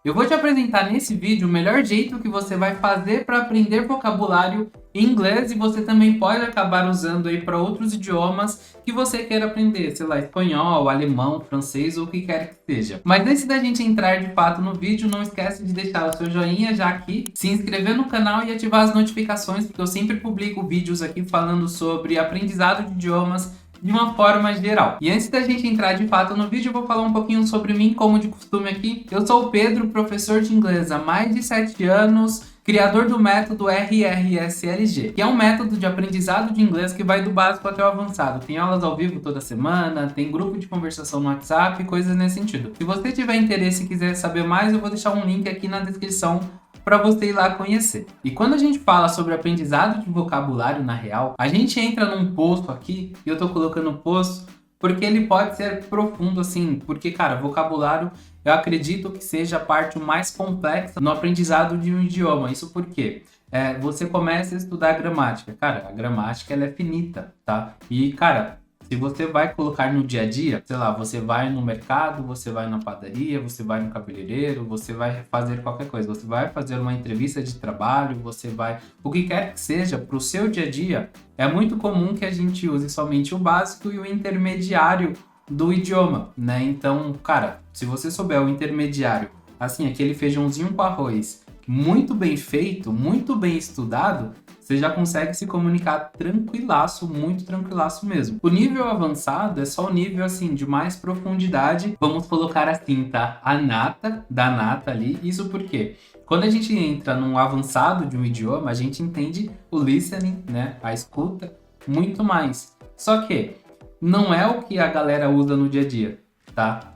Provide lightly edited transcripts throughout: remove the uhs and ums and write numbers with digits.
Eu vou te apresentar nesse vídeo o melhor jeito que você vai fazer para aprender vocabulário em inglês e você também pode acabar usando aí para outros idiomas que você queira aprender, sei lá, espanhol, alemão, francês ou o que quer que seja. Mas antes da gente entrar de fato no vídeo, não esquece de deixar o seu joinha já aqui, se inscrever no canal e ativar as notificações, porque eu sempre publico vídeos aqui falando sobre aprendizado de idiomas de uma forma geral. E antes da gente entrar de fato no vídeo, eu vou falar um pouquinho sobre mim, como de costume aqui. Eu sou o Pedro, professor de inglês há mais de 7 anos, criador do método RRSLG, que é um método de aprendizado de inglês que vai do básico até o avançado. Tem aulas ao vivo toda semana, tem grupo de conversação no WhatsApp, coisas nesse sentido. Se você tiver interesse e quiser saber mais, eu vou deixar um link aqui na descrição para você ir lá conhecer. E quando a gente fala sobre aprendizado de vocabulário na real, a gente entra num poço aqui, e eu tô colocando poço porque ele pode ser profundo assim, porque, cara, vocabulário eu acredito que seja a parte mais complexa no aprendizado de um idioma. Isso porque você começa a estudar gramática. Cara, a gramática ela é finita, tá? E, cara, se você vai colocar no dia a dia, sei lá, você vai no mercado, você vai na padaria, você vai no cabeleireiro, você vai fazer qualquer coisa, você vai fazer uma entrevista de trabalho, você vai... O que quer que seja, para o seu dia a dia, é muito comum que a gente use somente o básico e o intermediário do idioma, né? Então, cara, se você souber o intermediário, assim, aquele feijãozinho com arroz, muito bem feito, muito bem estudado, você já consegue se comunicar tranquilaço, muito tranquilaço mesmo. O nível avançado é só o nível, assim, de mais profundidade. Vamos colocar assim, tá? A nata da nata ali. Isso porque quando a gente entra num avançado de um idioma, a gente entende o listening, né? A escuta, muito mais. Só que não é o que a galera usa no dia a dia, tá?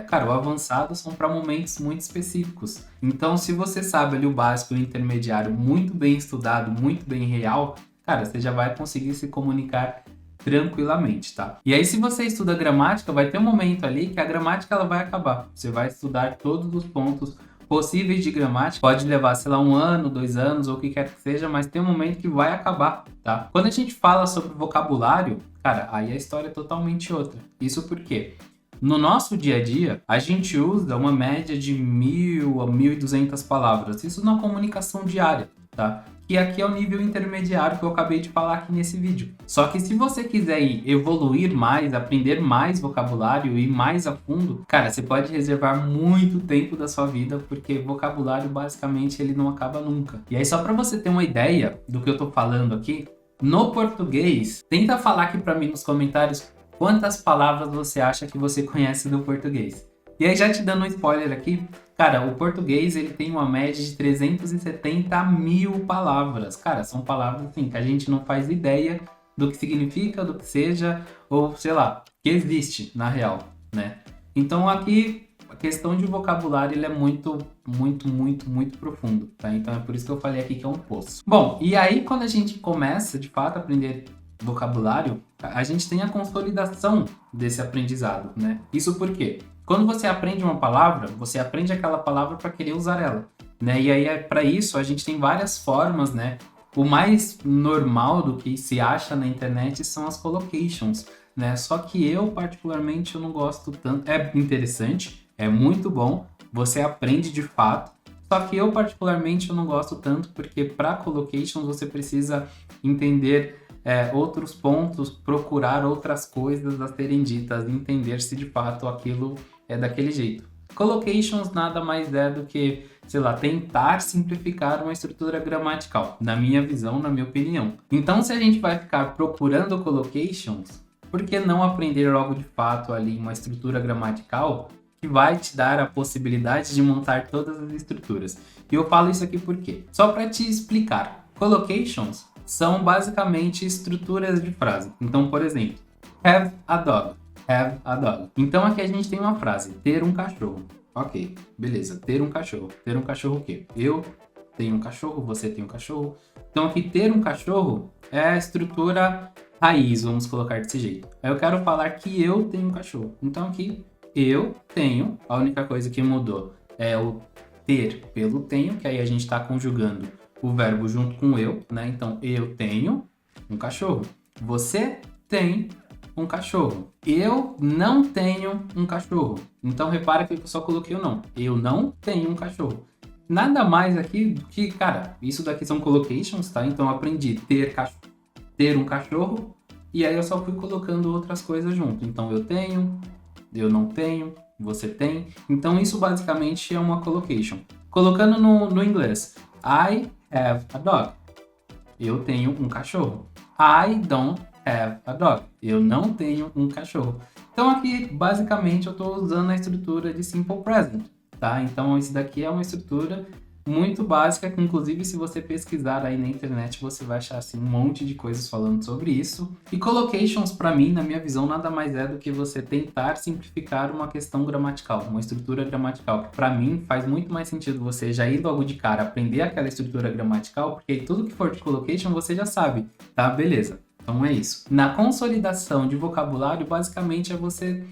Cara, o avançado são para momentos muito específicos. Então, se você sabe ali o básico e o intermediário muito bem estudado, muito bem real, cara, você já vai conseguir se comunicar tranquilamente, tá? E aí, se você estuda gramática, vai ter um momento ali que a gramática ela vai acabar. Você vai estudar todos os pontos possíveis de gramática. Pode levar, sei lá, 1 ano, 2 anos, ou o que quer que seja, mas tem um momento que vai acabar, tá? Quando a gente fala sobre vocabulário, cara, aí a história é totalmente outra. Isso porque no nosso dia a dia, a gente usa uma média de 1.000 a 1.200 palavras. Isso na comunicação diária, tá? Que aqui é o nível intermediário que eu acabei de falar aqui nesse vídeo. Só que se você quiser ir evoluir mais, aprender mais vocabulário e ir mais a fundo, cara, você pode reservar muito tempo da sua vida, porque vocabulário basicamente ele não acaba nunca. E aí só para você ter uma ideia do que eu tô falando aqui, no português, tenta falar aqui para mim nos comentários quantas palavras você acha que você conhece do português. E aí, já te dando um spoiler aqui, cara, o português ele tem uma média de 370 mil palavras. Cara, são palavras assim que a gente não faz ideia do que significa, do que seja, ou sei lá, que existe na real, né? Então aqui a questão de vocabulário ele é muito profundo, tá? Então é por isso que eu falei aqui que é um poço. Bom, e aí quando a gente começa de fato a aprender vocabulário, a gente tem a consolidação desse aprendizado, né? Isso porque quando você aprende uma palavra, você aprende aquela palavra para querer usar ela, né? E aí para isso a gente tem várias formas, né? O mais normal do que se acha na internet são as collocations, né? Só que eu particularmente eu não gosto tanto. É interessante, é muito bom, você aprende de fato. Só que eu particularmente eu não gosto tanto porque para collocations você precisa entender outros pontos, procurar outras coisas a serem ditas, entender se de fato aquilo é daquele jeito. Collocations nada mais é do que, sei lá, tentar simplificar uma estrutura gramatical, na minha visão, na minha opinião. Então, se a gente vai ficar procurando collocations, por que não aprender logo de fato ali uma estrutura gramatical que vai te dar a possibilidade de montar todas as estruturas? E eu falo isso aqui por quê? Só para te explicar. Collocations são basicamente estruturas de frase. Então, por exemplo, have a dog. Have a dog. Então, aqui a gente tem uma frase, ter um cachorro. Ok, beleza, ter um cachorro. Ter um cachorro o quê? Eu tenho um cachorro, você tem um cachorro. Então, aqui, ter um cachorro é a estrutura raiz, vamos colocar desse jeito. Aí eu quero falar que eu tenho um cachorro. Então, aqui, eu tenho. A única coisa que mudou é o ter pelo tenho, que aí a gente está conjugando o verbo junto com eu, né? Então, eu tenho um cachorro. Você tem um cachorro. Eu não tenho um cachorro. Então repara que eu só coloquei o não. Eu não tenho um cachorro. Nada mais aqui do que, cara, isso daqui são collocations, tá? Então eu aprendi ter um cachorro, e aí eu só fui colocando outras coisas junto. Então eu não tenho, você tem. Então isso basicamente é uma collocation. Colocando no inglês, I have a dog. Eu tenho um cachorro. I don't have a dog. Eu não tenho um cachorro. Então aqui, basicamente, eu estou usando a estrutura de Simple Present, tá? Então isso daqui é uma estrutura muito básica, que inclusive se você pesquisar aí na internet, você vai achar assim, um monte de coisas falando sobre isso. E collocations, para mim, na minha visão, nada mais é do que você tentar simplificar uma questão gramatical, uma estrutura gramatical, que para mim faz muito mais sentido você já ir logo de cara aprender aquela estrutura gramatical, porque tudo que for de collocation você já sabe, tá? Beleza. Então é isso. Na consolidação de vocabulário, basicamente é você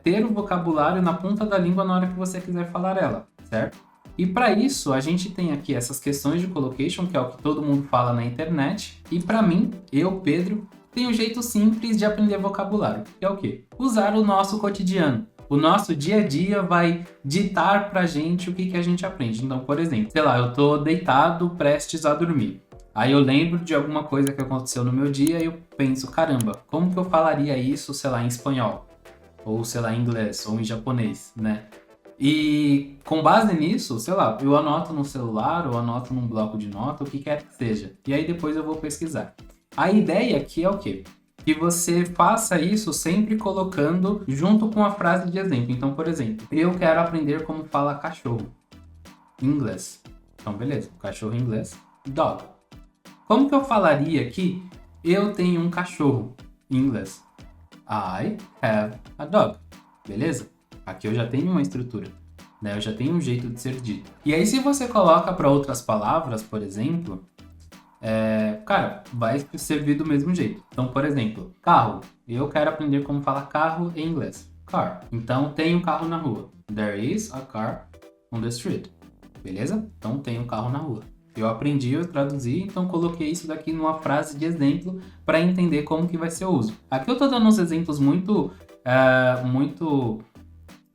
ter o vocabulário na ponta da língua na hora que você quiser falar ela, certo? E para isso, a gente tem aqui essas questões de collocation, que é o que todo mundo fala na internet. E para mim, eu, Pedro, tenho um jeito simples de aprender vocabulário, que é o quê? Usar o nosso cotidiano. O nosso dia a dia vai ditar pra gente o que a gente aprende. Então, por exemplo, sei lá, eu tô deitado, prestes a dormir. Aí eu lembro de alguma coisa que aconteceu no meu dia e eu penso, caramba, como que eu falaria isso, sei lá, em espanhol? Ou, sei lá, em inglês, ou em japonês, né? E com base nisso, sei lá, eu anoto no celular ou anoto num bloco de nota, o que quer que seja. E aí depois eu vou pesquisar. A ideia aqui é o quê? Que você faça isso sempre colocando junto com a frase de exemplo. Então, por exemplo, eu quero aprender como fala cachorro em inglês. Então, beleza, cachorro em inglês, dog. Como que eu falaria aqui, eu tenho um cachorro em inglês? I have a dog. Beleza? Aqui eu já tenho uma estrutura, né? Eu já tenho um jeito de ser dito. E aí, se você coloca para outras palavras, por exemplo, cara, vai servir do mesmo jeito. Então, por exemplo, carro. Eu quero aprender como falar carro em inglês. Car. Então, tem um carro na rua. There is a car on the street. Beleza? Então, tem um carro na rua. Eu aprendi, eu traduzi, então coloquei isso daqui numa frase de exemplo para entender como que vai ser o uso. Aqui eu tô dando uns exemplos muito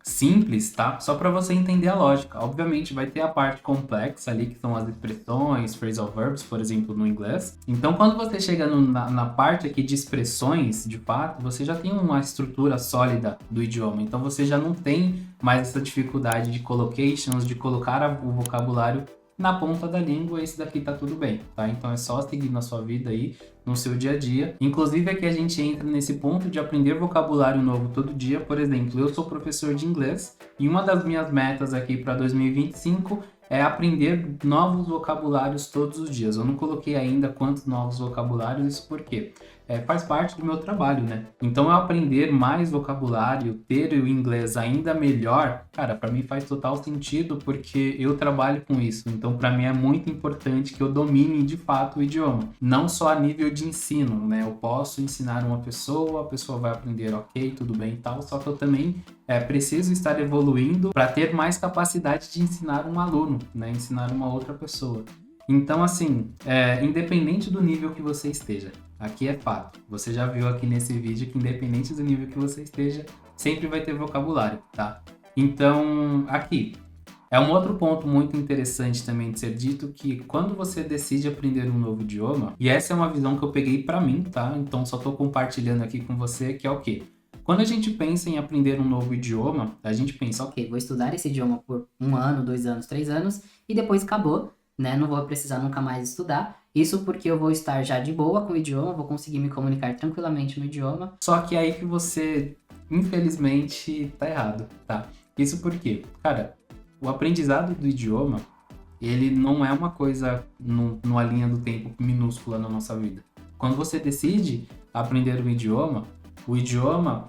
simples, tá? Só para você entender a lógica. Obviamente vai ter a parte complexa ali, que são as expressões, phrasal verbs, por exemplo, no inglês. Então, quando você chega na parte aqui de expressões, de fato, você já tem uma estrutura sólida do idioma. Então, você já não tem mais essa dificuldade de collocations, de colocar o vocabulário na ponta da língua. Esse daqui tá tudo bem, tá? Então é só seguir na sua vida aí, no seu dia a dia. Inclusive aqui a gente entra nesse ponto de aprender vocabulário novo todo dia. Por exemplo, eu sou professor de inglês e uma das minhas metas aqui para 2025 é aprender novos vocabulários todos os dias. Eu não coloquei ainda quantos novos vocabulários, isso porque faz parte do meu trabalho, né? Então eu aprender mais vocabulário, ter o inglês ainda melhor, cara, para mim faz total sentido porque eu trabalho com isso. Então para mim é muito importante que eu domine de fato o idioma, não só a nível de ensino, né? Eu posso ensinar uma pessoa, a pessoa vai aprender, ok, tudo bem e tal, só que eu também preciso estar evoluindo para ter mais capacidade de ensinar um aluno, né? Ensinar uma outra pessoa. Então, assim, independente do nível que você esteja, aqui é fato. Você já viu aqui nesse vídeo que independente do nível que você esteja, sempre vai ter vocabulário, tá? Então, aqui, é um outro ponto muito interessante também de ser dito, que quando você decide aprender um novo idioma, e essa é uma visão que eu peguei pra mim, tá? Então, só tô compartilhando aqui com você, que é o quê? Quando a gente pensa em aprender um novo idioma, a gente pensa, Ok, vou estudar esse idioma por 1 ano, 2 anos, 3 anos, e depois acabou, né? Não vou precisar nunca mais estudar. Isso porque eu vou estar já de boa com o idioma, vou conseguir me comunicar tranquilamente no idioma. Só que é aí que você, infelizmente, tá errado, tá? Isso porque, cara, o aprendizado do idioma, ele não é uma coisa numa linha do tempo minúscula na nossa vida. Quando você decide aprender um idioma, o idioma,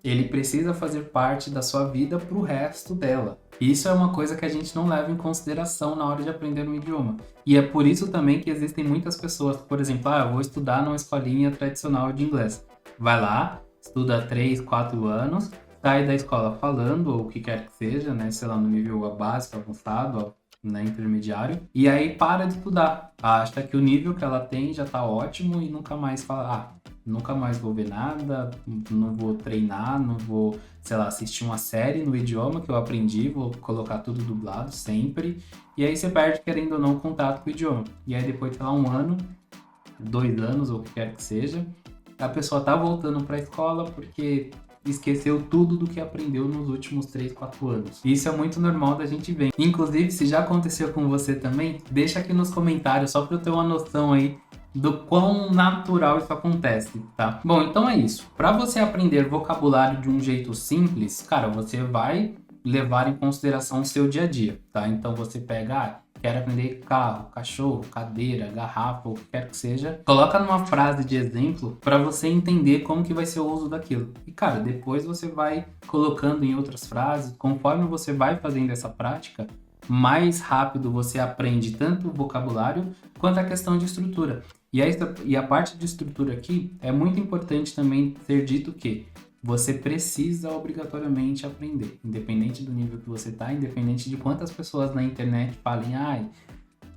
ele precisa fazer parte da sua vida pro resto dela. Isso é uma coisa que a gente não leva em consideração na hora de aprender um idioma. E é por isso também que existem muitas pessoas, por exemplo, eu vou estudar numa escolinha tradicional de inglês. Vai lá, estuda 3, 4 anos, sai da escola falando, ou o que quer que seja, né, sei lá, no nível básico, avançado, né, intermediário, e aí para de estudar. Acha que o nível que ela tem já tá ótimo e nunca mais fala, nunca mais vou ver nada, não vou treinar, não vou, sei lá, assistir uma série no idioma que eu aprendi, vou colocar tudo dublado sempre. E aí você perde, querendo ou não, o contato com o idioma. E aí depois, sei lá, 1 ano, 2 anos, ou o que quer que seja, a pessoa tá voltando pra escola porque esqueceu tudo do que aprendeu nos últimos 3, 4 anos. Isso é muito normal da gente ver. Inclusive, se já aconteceu com você também, deixa aqui nos comentários, só pra eu ter uma noção aí do quão natural isso acontece, tá? Bom, então é isso. Para você aprender vocabulário de um jeito simples, cara, você vai levar em consideração o seu dia a dia, tá? Então você pega, quero aprender carro, cachorro, cadeira, garrafa, o que quer que seja, coloca numa frase de exemplo para você entender como que vai ser o uso daquilo. E cara, depois você vai colocando em outras frases, conforme você vai fazendo essa prática, mais rápido você aprende tanto o vocabulário quanto a questão de estrutura. E a parte de estrutura aqui é muito importante também ser dito que você precisa obrigatoriamente aprender, independente do nível que você está, independente de quantas pessoas na internet falem,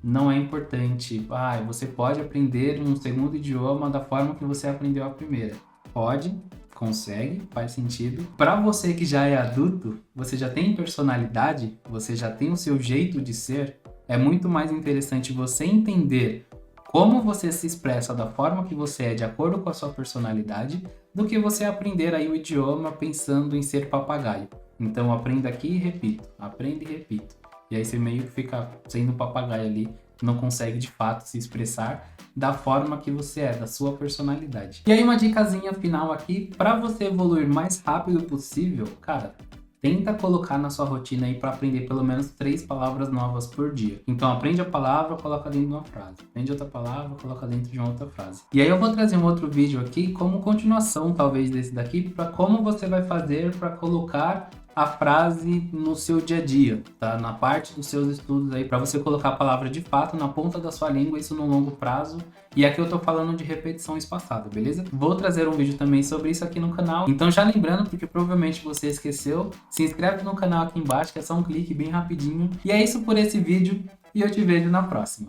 não é importante, você pode aprender um segundo idioma da forma que você aprendeu a primeira. Pode, consegue, faz sentido. Para você que já é adulto, você já tem personalidade, você já tem o seu jeito de ser, é muito mais interessante você entender como você se expressa da forma que você é de acordo com a sua personalidade, do que você aprender aí o idioma pensando em ser papagaio. Então aprenda aqui e repito, aprenda e repito. E aí você meio que fica sendo papagaio ali, não consegue de fato se expressar da forma que você é, da sua personalidade. E aí uma dicasinha final aqui, para você evoluir mais rápido possível, cara, tenta colocar na sua rotina aí para aprender pelo menos 3 palavras novas por dia. Então aprende a palavra, coloca dentro de uma frase. Aprende outra palavra, coloca dentro de uma outra frase. E aí eu vou trazer um outro vídeo aqui como continuação talvez desse daqui, para como você vai fazer para colocar a frase no seu dia a dia, tá? Na parte dos seus estudos aí, para você colocar a palavra de fato na ponta da sua língua, isso no longo prazo. E aqui eu tô falando de repetição espaçada, beleza? Vou trazer um vídeo também sobre isso aqui no canal. Então já lembrando, porque provavelmente você esqueceu, se inscreve no canal aqui embaixo, que é só um clique bem rapidinho. E é isso por esse vídeo e eu te vejo na próxima.